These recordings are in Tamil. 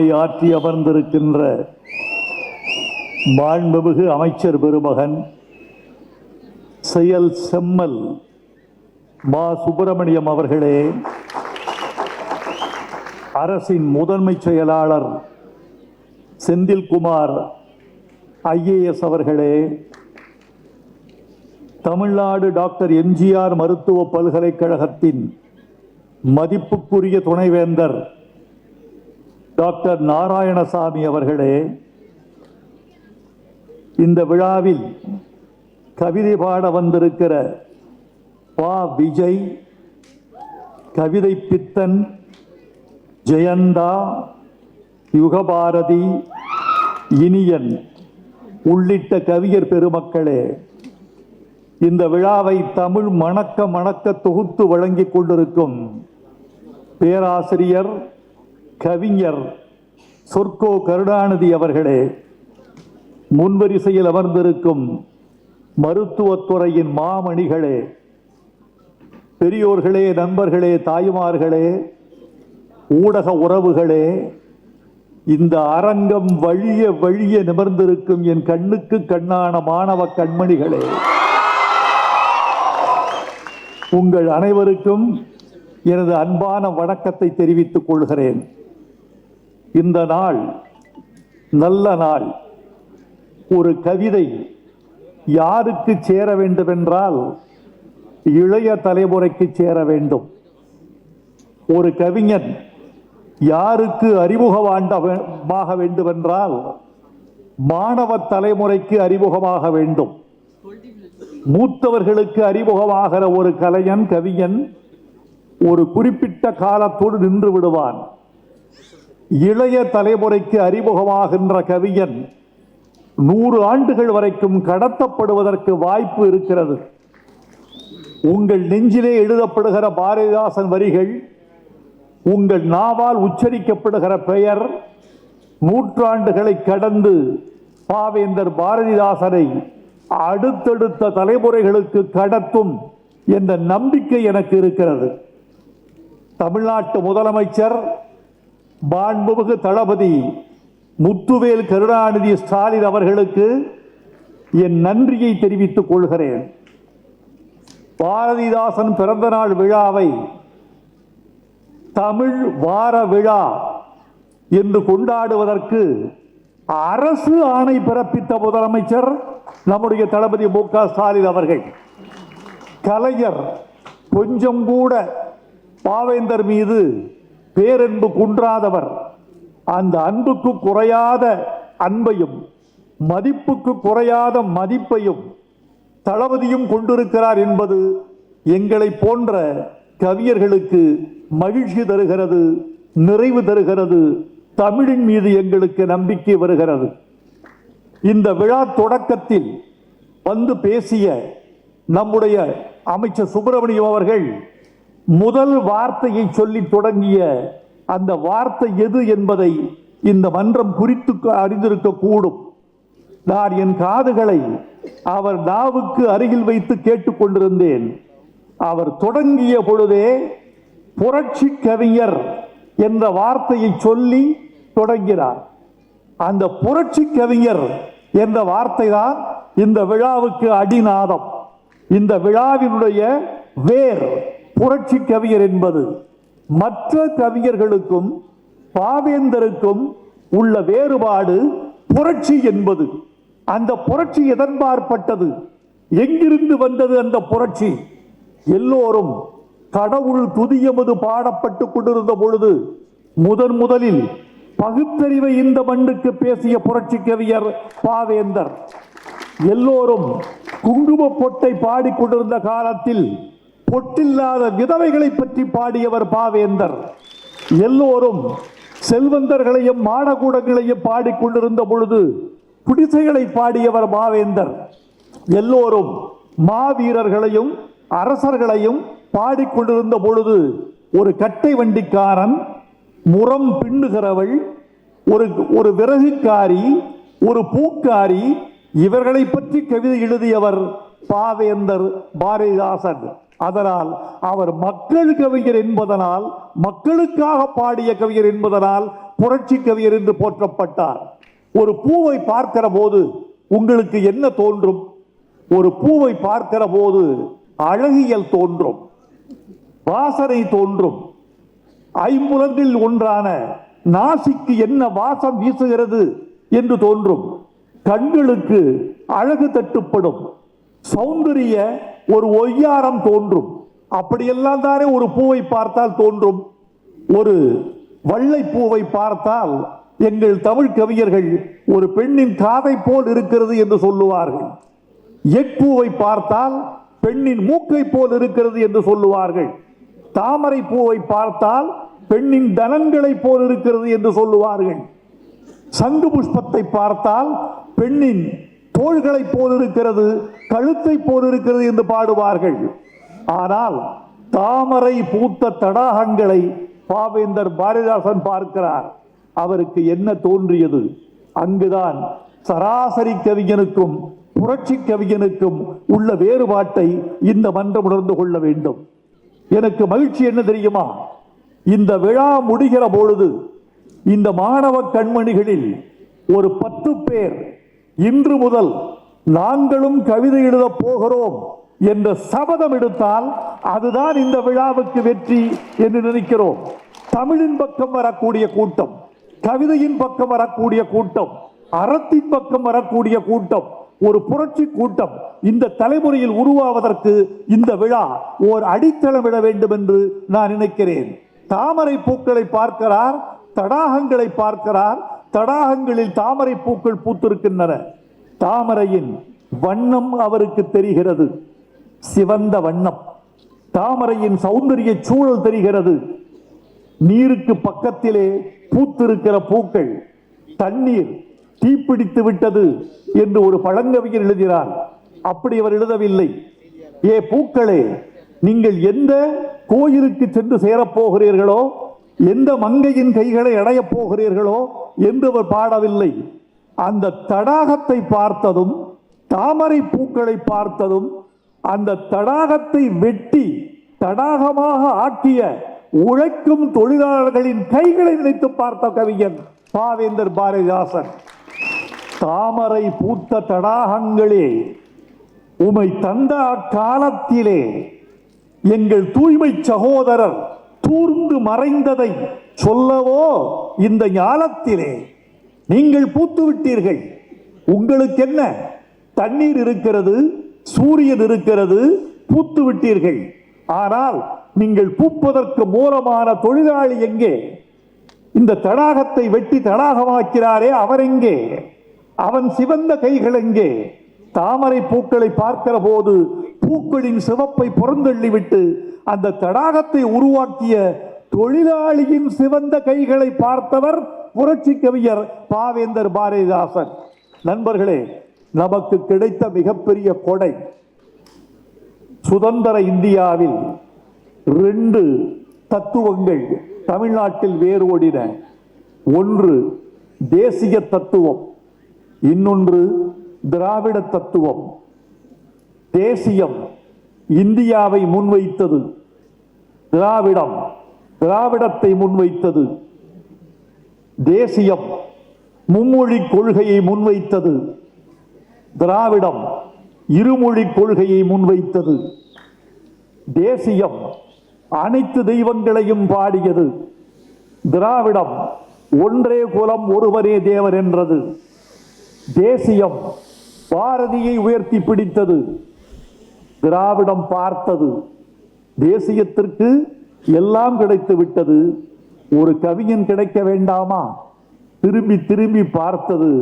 உரை ஆற்றி அமர்ந்திருக்கின்ற மாண்புமிகு அமைச்சர் பெருமகன் செயல் செம்மல் மா சுப்பிரமணியம் அவர்களே, அரசின் முதன்மை செயலாளர் செந்தில்குமார் IAS அவர்களே, தமிழ்நாடு டாக்டர் எம்ஜிஆர் மருத்துவ பல்கலைக்கழகத்தின் மதிப்புக்குரிய துணைவேந்தர் டாக்டர் நாராயணசாமி அவர்களே, இந்த விழாவில் கவிதை பாட வந்திருக்கிற பா. விஜய், கவிதை பித்தன், ஜெயந்தா, யுகபாரதி, இனியன் உள்ளிட்ட கவிஞர் பெருமக்களே, இந்த விழாவை தமிழ் மணக்க மணக்க தொகுத்து வழங்கிக் கொண்டிருக்கும் பேராசிரியர் கவிஞர் சொர்க்கோ கருணாநிதி அவர்களே, முன்வரிசையில் அமர்ந்திருக்கும் மருத்துவத்துறையின் மாமணிகளே, பெரியோர்களே, நண்பர்களே, தாய்மார்களே, ஊடக உறவுகளே, இந்த அரங்கம் வழிய வழிய நிமிர்ந்திருக்கும் என் கண்ணுக்கு கண்ணான மாணவ கண்மணிகளே, உங்கள் அனைவருக்கும் எனது அன்பான வணக்கத்தை தெரிவித்துக் கொள்கிறேன். இந்த நாள் நல்ல நாள். ஒரு கவிதை யாருக்கு சேர வேண்டும் என்றால் இளைய தலைமுறைக்கு சேர வேண்டும். ஒரு கவிஞன் யாருக்கு அறிமுகமாக வேண்டும் என்றால் மாணவ தலைமுறைக்கு அறிமுகமாக வேண்டும். மூத்தவர்களுக்கு அறிமுகமாகிற ஒரு கலைஞன், கவிஞன் ஒரு குறிப்பிட்ட காலத்தோடு நின்று விடுவான். இளைய தலைமுறைக்கு அறிமுகமாகின்ற கவிஞன் 100 ஆண்டுகள் வரைக்கும் கடத்தப்படுவதற்கு வாய்ப்பு இருக்கிறது. உங்கள் நெஞ்சிலே எழுதப்படுகிற பாரதிதாசன் வரிகள், உங்கள் நாவால் உச்சரிக்கப்படுகிற பெயர் நூற்றாண்டுகளை கடந்து பாவேந்தர் பாரதிதாசனை அடுத்தடுத்த தலைமுறைகளுக்கு கடத்தும் என்ற நம்பிக்கை எனக்கு இருக்கிறது. தமிழ்நாட்டு முதலமைச்சர் மாண்புமிகு தளபதி முத்துவேல் கருணாநிதி ஸ்டாலின் அவர்களுக்கு என் நன்றியை தெரிவித்துக் கொள்கிறேன். பாரதிதாசன் பிறந்த நாள் விழாவை தமிழ் வார விழா என்று கொண்டாடுவதற்கு அரசு ஆணை பிறப்பித்த முதலமைச்சர் நம்முடைய தளபதி மு.க. ஸ்டாலின் அவர்கள். கலைஞர் கொஞ்சம் கூட பாவேந்தர் மீது பேரன்பு குன்றாதவர். அந்த அன்புக்கு குறையாத அன்பையும் மதிப்புக்கு குறையாத மதிப்பையும் தளபதியும் கொண்டிருக்கிறார் என்பது எங்களை போன்ற கவிஞர்களுக்கு மகிழ்ச்சி தருகிறது, நிறைவு தருகிறது. தமிழின் மீது எங்களுக்கு நம்பிக்கை வருகிறது. இந்த விழா தொடக்கத்தில் வந்து பேசிய நம்முடைய அமைச்சர் சுப்பிரமணியம் அவர்கள் முதல் வார்த்தையை சொல்லி தொடங்கிய அந்த வார்த்தை எது என்பதை இந்த மன்றம் குறித்து அறிந்திருக்க கூடும். நான் என் காதுகளை அவர் நாவுக்கு அருகில் வைத்து கேட்டுக்கொண்டிருந்தேன். அவர் தொடங்கிய பொழுதே புரட்சி கவிஞர் என்ற வார்த்தையை சொல்லி தொடங்கினார். அந்த புரட்சி கவிஞர் என்ற வார்த்தை தான் இந்த விழாவுக்கு அடிநாதம். இந்த விழாவினுடைய வேர் புரட்சி கவிஞர் என்பது. மற்ற கவிஞர்களுக்கும் பாவேந்தருக்கும் உள்ள வேறுபாடு புரட்சி என்பது. அந்த புரட்சி எதன்பாற்பட்டது? எங்கிருந்து வந்தது அந்த புரட்சி? எல்லோரும் கடவுள் துதியமது பாடப்பட்டு கொண்டிருந்த பொழுது முதலில் பகுத்தறிவை இந்த மண்ணுக்கு பேசிய புரட்சி கவிஞர் பாவேந்தர். எல்லோரும் குங்கும பொட்டை பாடிக்கொண்டிருந்த காலத்தில் பொட்டில்லாத விதவைகளை பற்றி பாடியவர் பாவேந்தர். எல்லோரும் செல்வந்தர்களையும் மாடகூடங்களையும் பாடிக்கொண்டிருந்த பொழுது குடிசைகளை பாடியவர் பாவேந்தர். எல்லோரும் மாவீரர்களையும் அரசர்களையும் பாடிக்கொண்டிருந்த பொழுது ஒரு கட்டை வண்டிக்காரன், முறம் பின்னுகிறவள், ஒரு விறகுக்காரி, ஒரு பூக்காரி, இவர்களை பற்றி கவிதை எழுதியவர் பாவேந்தர் பாரதிதாசன். அதனால் அவர் மக்கள் கவிஞர் என்பதனால், மக்களுக்காக பாடிய கவிஞர் என்பதனால் புரட்சி கவிஞர் என்று போற்றப்பட்டார். ஒரு பூவை பார்க்கிற போது உங்களுக்கு என்ன தோன்றும்? ஒரு பூவை பார்க்கிற போது அழகியல் தோன்றும், வாசனை தோன்றும். ஐம்புலன்களில் ஒன்றான நாசிக்கு என்ன வாசம் வீசுகிறது என்று தோன்றும். கண்களுக்கு அழகு தட்டுப்படும், சௌந்தரிய ஒரு ஒய்யாரம் தோன்றும். அப்படியெல்லாம் தானே ஒரு பூவை பார்த்தால் தோன்றும். ஒரு வள்ளை பூவை பார்த்தால் எங்கள் தமிழ் கவிஞர்கள் ஒரு பெண்ணின் காதை போல் இருக்கிறது என்று சொல்லுவார்கள். எட்பூவை பார்த்தால் பெண்ணின் மூக்கை போல் இருக்கிறது என்று சொல்லுவார்கள். தாமரை பூவை பார்த்தால் பெண்ணின் தனங்களை போல் இருக்கிறது என்று சொல்லுவார்கள். சங்கு புஷ்பத்தை பார்த்தால் பெண்ணின் தோள்களை போல் இருக்கிறது, கழுத்தை போல் இருக்கிறது என்று பாடுவார்கள். ஆனால் தாமரை பூத்த தடாகங்களை பாவேந்தர் பாரதிதாசன் பார்க்கிறார். அவருக்கு என்ன தோன்றியது? அங்குதான் சராசரி கவிஞனுக்கும் புரட்சி கவிஞனுக்கும் உள்ள வேறுபாட்டை இந்த மன்றம் உணர்ந்து கொள்ள வேண்டும். எனக்கு மகிழ்ச்சி என்ன தெரியுமா? இந்த விழா முடிகிற பொழுது இந்த மாணவ கண்மணிகளில் ஒரு 10 பேர் இன்று முதல் நாங்களும் கவிதை எழுத போகிறோம் என்ற சபதம் எடுத்தால் அதுதான் இந்த விழாவுக்கு வெற்றி என்று நினைக்கிறோம். தமிழின் பக்கம் வரக்கூடிய கூட்டம், கவிதையின் பக்கம் வரக்கூடிய கூட்டம், அறத்தின் பக்கம் வரக்கூடிய கூட்டம், ஒரு புரட்சி கூட்டம் இந்த தலைமுறையில் உருவாவதற்கு இந்த விழா ஓர் அடித்தளமிட வேண்டும் என்று நான் நினைக்கிறேன். தாமரை பூக்களை பார்க்கிறார், தடாகங்களை பார்க்கிறார். தடாகங்களில் தாமரை பூக்கள் பூத்திருக்கின்றன. தாமரையின் வண்ணம் அவருக்கு தெரிகிறது, சிவந்த வண்ணம். தாமரையின் சௌந்தரிய சூழல் தெரிகிறது. நீருக்கு பக்கத்திலே பூத்திருக்கிற பூக்கள், தண்ணீர் தீப்பிடித்து விட்டது என்று ஒரு பழங்கவிஞர் எழுதினார். அப்படி அவர் எழுதவில்லை. ஏ பூக்களே, நீங்கள் எந்த கோயிலுக்கு சென்று சேரப்போகிறீர்களோ, எந்த மங்கையின் கைகளை அடையப் போகிறீர்களோ என்று அவர் பாடவில்லை. அந்த தடாகத்தை பார்த்ததும், தாமரை பூக்களை பார்த்ததும், அந்த தடாகத்தை வெட்டி தடாகமாக ஆக்கிய உழைக்கும் தொழிலாளர்களின் கைகளை நினைத்து பார்த்த கவிஞன் பாவேந்தர் பாரதிதாசன். தாமரை பூத்த தடாகங்களே, உமை தந்த அக்காலத்திலே எங்கள் தூய்மை சகோதரர் தூர்ந்து மறைந்ததை சொல்லவோ இந்த ஞாலத்திலே நீங்கள் பூத்து விட்டீர்கள். உங்களுக்கு என்ன? தண்ணீர் இருக்கிறது, சூரியன் இருக்கிறது, பூத்து விட்டீர்கள். ஆனால் நீங்கள் பூப்பதற்கு மூலமான தொழிலாளி எங்கே? இந்த தடாகத்தை வெட்டி தடாகமாக்கிறாரே, அவர் எங்கே? அவன் சிவந்த கைகள் எங்கே? தாமரை பூக்களை பார்க்கிற போது பூக்களின் சிவப்பை புறந்தள்ளிவிட்டு அந்த தடாகத்தை உருவாக்கிய தொழிலாளியின் சிவந்த கைகளை பார்த்தவர் புரட்சி கவிஞர் பாவேந்தர் பாரதிதாசன். நண்பர்களே, நமக்கு கிடைத்த மிகப்பெரிய கொடை. சுதந்திர இந்தியாவில் 2 தத்துவங்கள் தமிழ்நாட்டில் வேரோடின. ஒன்று தேசிய தத்துவம், இன்னொன்று திராவிட தத்துவம். தேசியம் இந்தியாவை முன்வைத்தது, திராவிடத்தை முன்வைத்தது. தேசியம் மும்மொழி கொள்கையை முன்வைத்தது, திராவிடம் இருமொழி கொள்கையை முன்வைத்தது. தேசியம் அனைத்து தெய்வங்களையும் பாடியது, திராவிடம் ஒன்றே குலம் ஒருவரே தேவர் என்றது. தேசியம் பாரதியை உயர்த்தி பிடித்தது, திராவிடம் பார்த்தது. தேசியத்திற்கு எல்லாம் கிடைத்து விட்டது, ஒரு கவிஞன் கிடைக்க வேண்டாமா? திரும்பி திரும்பி பார்த்தது,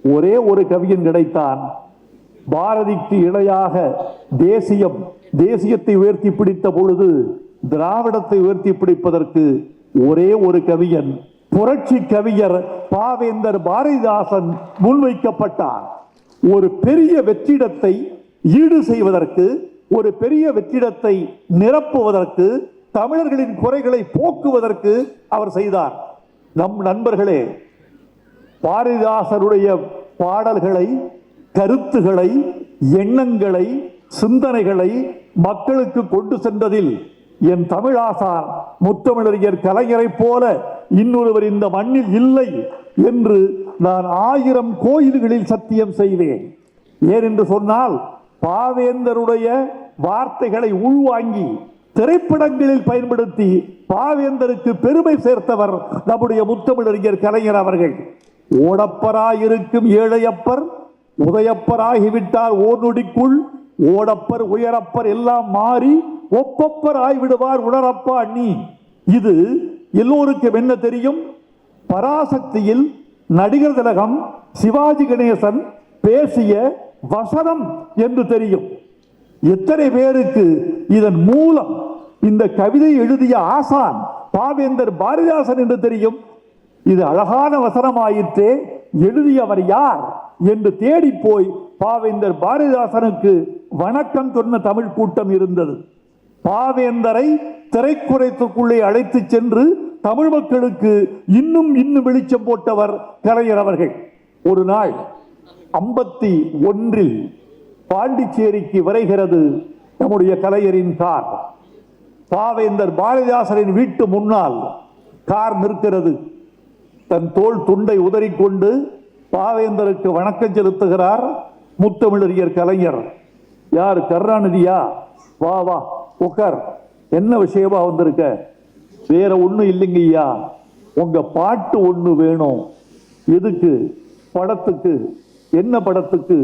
ஒரே ஒரு கவிஞன் கிடைத்தான். பாரதிக்கு இணையாக தேசியத்தை உயர்த்தி பிடித்த பொழுது திராவிடத்தை உயர்த்தி பிடிப்பதற்கு ஒரே ஒரு கவிஞன், புரட்சி கவிஞர் பாவேந்தர் பாரதிதாசன் முன்வைக்கப்பட்டார். ஒரு பெரிய வெற்றிடத்தை ஈடு செய்வதற்கு, ஒரு பெரிய வெற்றிடத்தை நிரப்புவதற்கு, தமிழர்களின் குறைகளை போக்குவதற்கு அவர் செய்தார். நம் நண்பர்களே, பாரதிதாசனுடைய பாடல்களை, கருத்துக்களை, எண்ணங்களை, சிந்தனைகளை மக்களுக்கு கொண்டு சென்றதில் என் தமிழாசான் முத்தமிழறிஞர் கலைஞரை போல இன்னொருவர் இந்த மண்ணில் இல்லை என்று நான் 1000 கோயில்களில் சத்தியம் செய்வேன். ஏனென்று சொன்னால் பாவேந்தருடைய வார்த்தைகளை உள்வாங்கி திரைப்படங்களில் பயன்படுத்தி பாவேந்தருக்கு பெருமை சேர்த்தவர் நம்முடைய முத்தமிழறிஞர் கலைஞர் அவர்கள். ஓடப்பராயிருக்கும் ஏழையப்பர் உதயப்பராகிவிட்டார் ஓர் நொடிக்குள், ஓடப்பர் உயரப்பர் எல்லாம் மாறி ஒப்பப்பர் ஆய்விடுவார் உணரப்பா நீ. இது எல்லோருக்கும் என்ன தெரியும்? பராசக்தியில் நடிகர் திலகம் சிவாஜி கணேசன் பேசிய வசனம் என்று தெரியும். எத்தனை பேருக்கு இதன் மூலம் இந்த கவிதை எழுதிய ஆசான் பாவேந்தர் பாரதிதாசன் என்று தெரியும்? இது அழகான வசனமாயிற்றே, எழுதியவர் யார் என்று தேடி போய் பாவேந்தர் பாரதிதாசனுக்கு வணக்கம் சொன்ன தமிழ் கூட்டம் இருந்தது. பாவேந்தரை திரைக்குறைத்துக்குள்ளே அழைத்து சென்று தமிழ் மக்களுக்கு இன்னும் வெளிச்சம் போட்டவர் கலைஞர் அவர்கள். ஒரு நாள் 51 பாண்டிச்சேரிக்கு விரைகிறது நம்முடைய கலைஞரின் கார். பாவேந்தர் பாரதிதாசனின் வீட்டு முன்னால் கார் நிற்கிறது. தன் தோள் துண்டை உதறிக்கொண்டு பாவேந்தருக்கு வணக்கம் செலுத்துகிறார் முத்தமிழறிஞர் கலைஞர். யார்? கருணாநிதியா? வா வா உட்கார், என்ன விஷயமா வந்திருக்க? வேற ஒண்ணும் இல்லைங்கய்யா, உங்க பாட்டு ஒண்ணு வேணும். எதுக்கு? படத்துக்கு. என்ன படத்துக்கு?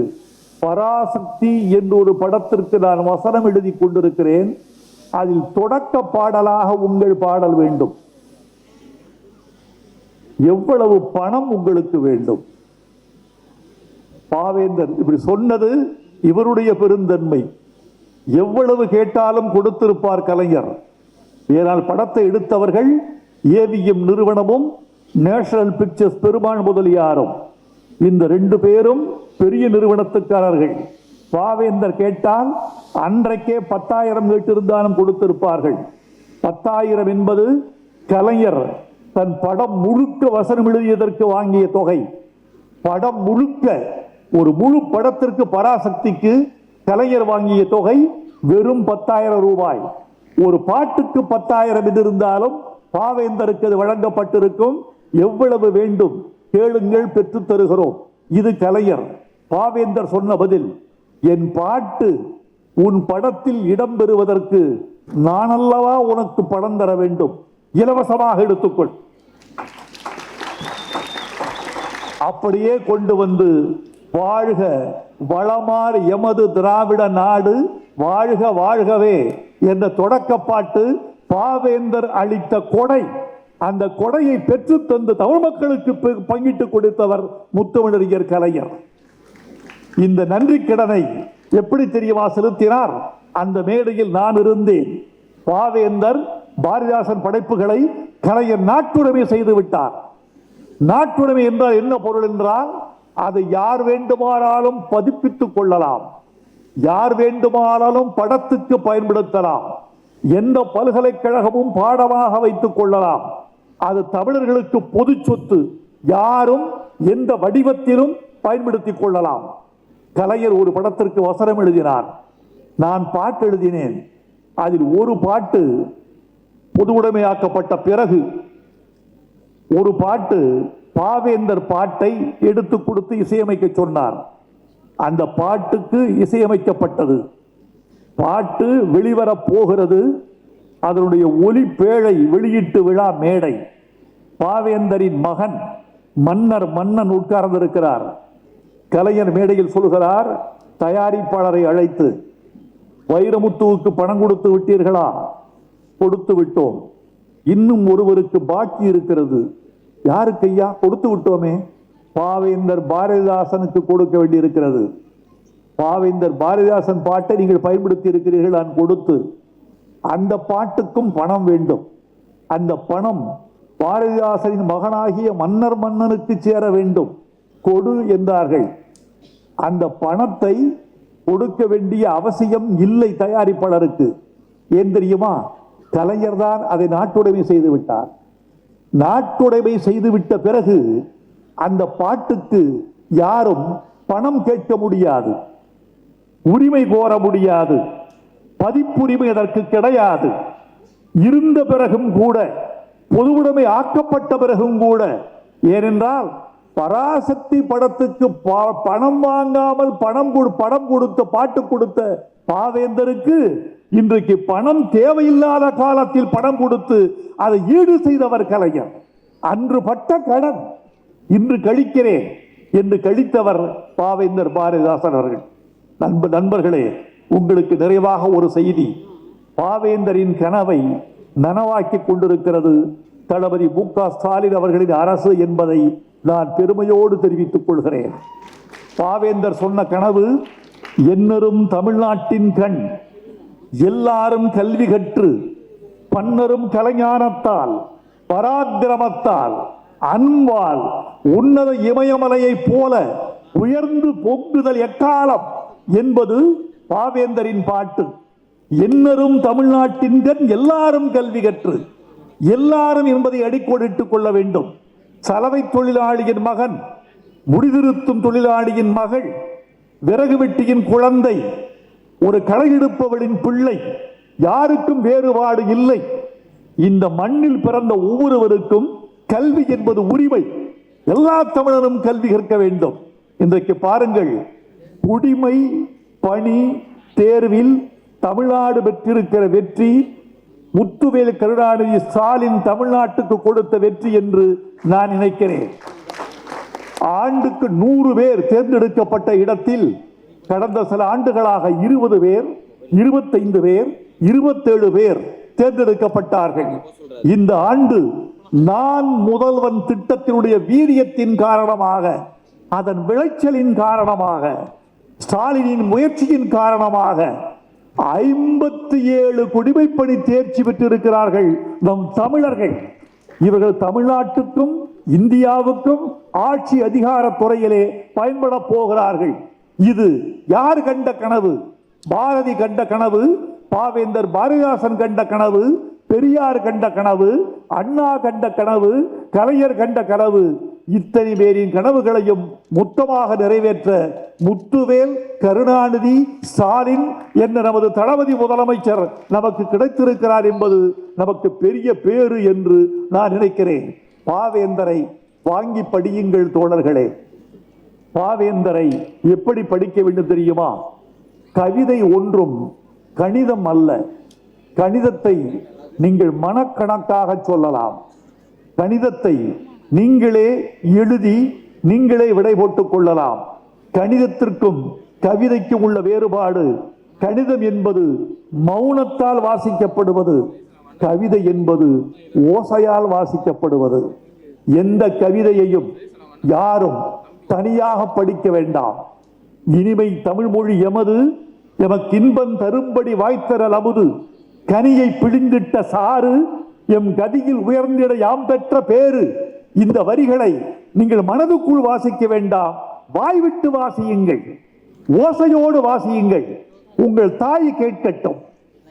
பராசக்தி என்ற ஒரு படத்திற்கு நான் வசனம் எழுதி கொண்டிருக்கிறேன். அதில் தொடக்க பாடலாக உங்கள் பாடல் வேண்டும். எவ்வளவு பணம் உங்களுக்கு வேண்டும்? பாவேந்தர் இப்படி சொன்னது இவருடைய பெருந்தன்மை. எவ்வளவு கேட்டாலும் கொடுத்திருப்பார் கலைஞர். ஏனால் படத்தை எடுத்தவர்கள் ஏவிஎம் நிறுவனமும் நேஷனல் பிக்சர்ஸ் பெருமாள் முதலியாரும். இந்த 2 பேரும் பெரிய நிறுவனத்துக்காரர்கள். பாவேந்தர் கேட்டால் அன்றைக்கே 10,000 கேட்டிருந்தாலும் கொடுத்திருப்பார்கள். 10,000 என்பது கலைஞர் தன் படம் முழுக்க வசனம் எழுதியதற்கு வாங்கிய தொகை. படம் முழுக்க, ஒரு முழு படத்திற்கு பராசக்திக்கு கலைஞர் வாங்கிய தொகை வெறும் 10,000 ரூபாய். ஒரு பாட்டுக்கு 10,000 இருந்தாலும் பாவேந்தருக்கு அது வழங்கப்பட்டிருக்கும். எவ்வளவு வேண்டும் கேளுங்கள், பெற்றுத் தருகிறோம். இது கலைஞர். பாவேந்தர் சொன்ன பதில், என் பாட்டு உன் படத்தில் இடம் பெறுவதற்கு நான் அல்லவா உனக்கு பணம் தர வேண்டும், இலவசமாக எடுத்துக்கொள். அப்படியே கொண்டு வந்து, வாழ்க வளமார் எமது திராவிட நாடு, வாழ்க வாழ்கவே என்ற தொடக்க பாட்டு பாவேந்தர் அளித்த கொடை. அந்த கொடையை பெற்று தந்து தமிழ் மக்களுக்கு பங்கிட்டு கொடுத்தவர் முத்தமிழறிஞர் கலைஞர். இந்த நன்றி கடனை எப்படி தெரியுமா செலுத்தினார்? அந்த மேடையில் நான் இருந்தேன். பாவேந்தர் பாரதிதாசன் படைப்புகளை கலைஞர் நாட்டுடைமை செய்து விட்டார். நாட்டுடைமை என்றால் என்ன பொருள் என்றால், அதை யார் வேண்டுமானாலும் பதிப்பித்துக் கொள்ளலாம், யார் வேண்டுமானாலும் படத்துக்கு பயன்படுத்தலாம், எந்த பல்கலைக்கழகமும் பாடமாக வைத்துக் கொள்ளலாம். அது தமிழர்களுக்கு பொது சொத்து, யாரும் எந்த வடிவத்திலும் பயன்படுத்திக் கொள்ளலாம். கலைஞர் ஒரு படத்திற்கு வசனம் எழுதினார், நான் பாட்டு எழுதினேன். அதில் ஒரு பாட்டு பொது உடைமையாக்கப்பட்ட பிறகு ஒரு பாட்டு பாவேந்தர் பாட்டை எடுத்து கொடுத்து இசையமைக்க சொன்னார். அந்த பாட்டுக்கு இசையமைக்கப்பட்டது. பாட்டு வெளிவரப் போகிறது. அதனுடைய ஒலி பேழை வெளியீட்டு விழா மேடை. பாவேந்தரின் மகன் மன்னன் உட்கார்ந்திருக்கிறார். கலைஞர் மேடையில் சொல்கிறார், தயாரிப்பாளரை அழைத்து, வைரமுத்துவுக்கு பணம் கொடுத்து விட்டீர்களா? கொடுத்து விட்டோம். இன்னும் ஒருவருக்கு பாக்கி இருக்கிறது. யாருக்கு ஐயா? கொடுத்து விட்டோமே. பாவேந்தர் பாரதிதாசனுக்கு கொடுக்க வேண்டியிருக்கிறது. பாவேந்தர் பாரதிதாசன் பாட்டை நீங்கள் பயன்படுத்தி இருக்கிறீர்கள், நான் கொடுத்து. அந்த பாட்டுக்கும் பணம் வேண்டும். அந்த பணம் பாரதிதாசனின் மகனாகிய மன்னனுக்கு சேர வேண்டும். கொடு என்றார்கள். அந்த பணத்தை கொடுக்க வேண்டிய அவசியம் இல்லை தயாரிப்பாளருக்கு. ஏன் தெரியுமா? கலைஞர் தான் அதை நாட்டுடைமை செய்து விட்டார். நாட்டுடைமை செய்துவிட்ட பிறகு அந்த பாட்டுக்கு யாரும் பணம் கேட்க முடியாது, உரிமை கோர முடியாது, பதிப்புரிமை அதற்கு கிடையாது. இருந்த பிறகும் கூட, பொதுவுடைமை ஆக்கப்பட்ட பிறகும் கூட, ஏனென்றால் பராசக்தி படத்துக்கு பணம் வாங்காமல் படம் கொடுத்த பாட்டு கொடுத்த பாவேந்தருக்கு இன்றைக்கு பணம் தேவையில்லாத காலத்தில் பணம் கொடுத்து அதை ஈடு செய்தவர் கலைஞர். அன்று பட்ட கடன் இன்று கழிக்கிறேன் என்று கழித்தவர் பாவேந்தர் பாரதிதாசன் அவர்கள். நண்பர்களே, உங்களுக்கு நிறைவாக ஒரு செய்தி. பாவேந்தரின் கனவை நனவாக்கி கொண்டிருக்கிறது தளபதி மு.க. ஸ்டாலின் அவர்களின் அரசு என்பதை நான் பெருமையோடு தெரிவித்துக் கொள்கிறேன். பாவேந்தர் சொன்ன கனவு, எண்ணரும் தமிழ்நாட்டின் கண், எல்லாரும் கல்வி கற்று பன்னரும் கலைஞானத்தால் பராக்கிரமத்தால் அன்பால் உன்னத இமயமலையை போல உயர்ந்து பொங்குதல் எக்காலம் என்பது பாவேந்தரின் பாட்டு. எண்ணரும் தமிழ்நாட்டின் கண், எல்லாரும் கல்வி கற்று, எல்லாரும் என்பதை அடிக்கோடிட்டுக் கொள்ள வேண்டும். சலவை தொழிலாளியின் மகன், முடிதிருத்தும் தொழிலாளியின் மகள், விறகு வெட்டியின் குழந்தை, ஒரு களையெடுப்பவளின் பிள்ளை, யாருக்கும் வேறுபாடு இல்லை. இந்த மண்ணில் பிறந்த ஒவ்வொருவருக்கும் கல்வி என்பது உரிமை. எல்லா தமிழரும் கல்வி கற்க வேண்டும். இன்றைக்கு பாருங்கள், குடிமை பணி தேர்வில் தமிழ்நாடு பெற்றிருக்கிற வெற்றி, முத்துவேல் கருணாநிதி ஸ்டாலின் தமிழ்நாட்டுக்கு கொடுத்த வெற்றி என்று நான் நினைக்கிறேன். ஆண்டுக்கு 100 பேர் தேர்ந்தெடுக்கப்பட்ட இடத்தில் கடந்த சில ஆண்டுகளாக 20 பேர், 25 பேர், 27 பேர் தேர்ந்தெடுக்கப்பட்டார்கள். இந்த ஆண்டு நான் முதல்வன் திட்டத்தினுடைய வீரியத்தின் காரணமாக, அதன் விளைச்சலின் காரணமாக, ஸ்டாலினின் முயற்சியின் காரணமாக 57 குடிமைப்பணி தேர்ச்சி பெற்றிருக்கிறார்கள் நம் தமிழர்கள். இவர்கள் தமிழ்நாட்டுக்கும் இந்தியாவுக்கும் ஆட்சி அதிகார துறையிலே பயன்பட போகிறார்கள். இது யார் கண்ட கனவு? பாரதி கண்ட கனவு, பாவேந்தர் பாரதிதாசன் கண்ட கனவு, பெரியார் கண்ட கனவு, அண்ணா கண்ட கனவு, கலைஞர் கண்ட கனவு. இத்தனை பேரின் கனவுகளையும் மொத்தமாக நிறைவேற்ற முத்துவேல் கருணாநிதி ஸ்டாலின் என்ற நமது தளபதி முதலமைச்சர் நமக்கு கிடைத்திருக்கிறார் என்பது நமக்கு பெரிய பேறு என்று நான் நினைக்கிறேன். பாவேந்தரை வாங்கி படியுங்கள் தோழர்களே. பாவேந்தரை எப்படி படிக்க வேண்டும் தெரியுமா? கவிதை ஒன்றும் கணிதம் அல்ல. கணிதத்தை நீங்கள் மனக்கணக்காக சொல்லலாம். கணிதத்தை நீங்களே எழுதி நீங்களே விடை போட்டுக் கொள்ளலாம். கணிதத்திற்கும் கவிதைக்கும் உள்ள வேறுபாடு, கணிதம் என்பது மௌனத்தால் வாசிக்கப்படுவது, கவிதை என்பது ஓசையால் வாசிக்கப்படுவது. எந்த கவிதையையும் யாரும் தனியாக படிக்க வேண்டாம். இனிமை தமிழ் மொழி எமது, எமக்கு இன்பம் தரும்படி வாய்த்தரல் அமுது, கனியை பிழிந்திட்ட சாறு, எம் கதியில் உயர்ந்திட யாம் பெற்ற பேரு. இந்த வரிகளை நீங்கள் மனதுக்குள் வாசிக்க வேண்டாம், வாய்விட்டு வாசியுங்கள், ஓசையோடு வாசியுங்கள். உங்கள் தாய் கேட்கட்டும்,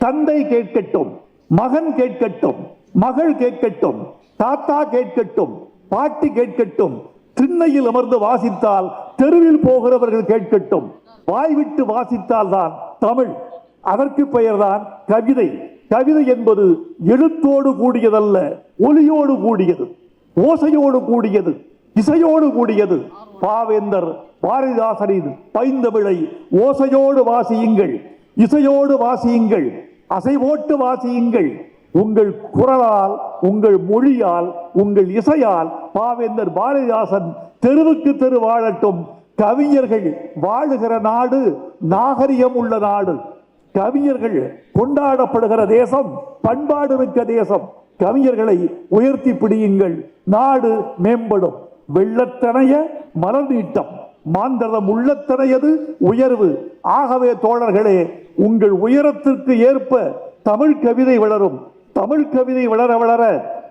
தந்தை கேட்கட்டும், மகன் கேட்கட்டும், மகள் கேட்கட்டும், தாத்தா கேட்கட்டும், பாட்டி கேட்கட்டும். திண்ணையில் அமர்ந்து வாசித்தால் தெருவில் போகிறவர்கள் கேட்கட்டும். வாய்விட்டு வாசித்தால் தான் தமிழ். அதற்கு பெயர்தான் கவிதை. கவிதை என்பது எழுத்தோடு கூடியதல்ல, ஒலியோடு கூடியது, ஓசையோடு கூடியது, இசையோடு கூடியது. பாவேந்தர் பாரதிதாசனின் பைந்தமிழை ஓசையோடு வாசியுங்கள், இசையோடு வாசியுங்கள், அசைவோட்டு வாசியுங்கள். உங்கள் குரலால், உங்கள் மொழியால், உங்கள் இசையால் பாவேந்தர் பாரதிதாசன் தெருவுக்கு தெரு வாழட்டும். கவிஞர்கள் வாழுகிற நாடு நாகரிகம் உள்ள நாடு. கவிஞர்கள் கொண்டாடப்படுகிற தேசம் பண்பாடு மிக்க தேசம். கவிஞர்களை உயர்த்தி பிடியுங்கள், நாடு மேம்படும். வெள்ளத்தனைய மலர் நீட்டம், மாந்தரம் உள்ளத்தனையது உயர்வு. ஆகவே தோழர்களே, உங்கள் உயரத்திற்கு ஏற்ப தமிழ் கவிதை வளரும். தமிழ் கவிதை வளர வளர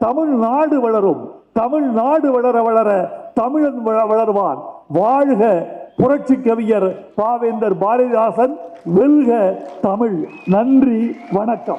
தமிழ்நாடு வளரும். தமிழ்நாடு வளர வளர தமிழன் வளர்வான். வாழ்க புரட்சி கவிஞர் பாவேந்தர் பாரதிதாசன், வெல்க தமிழ். நன்றி, வணக்கம்.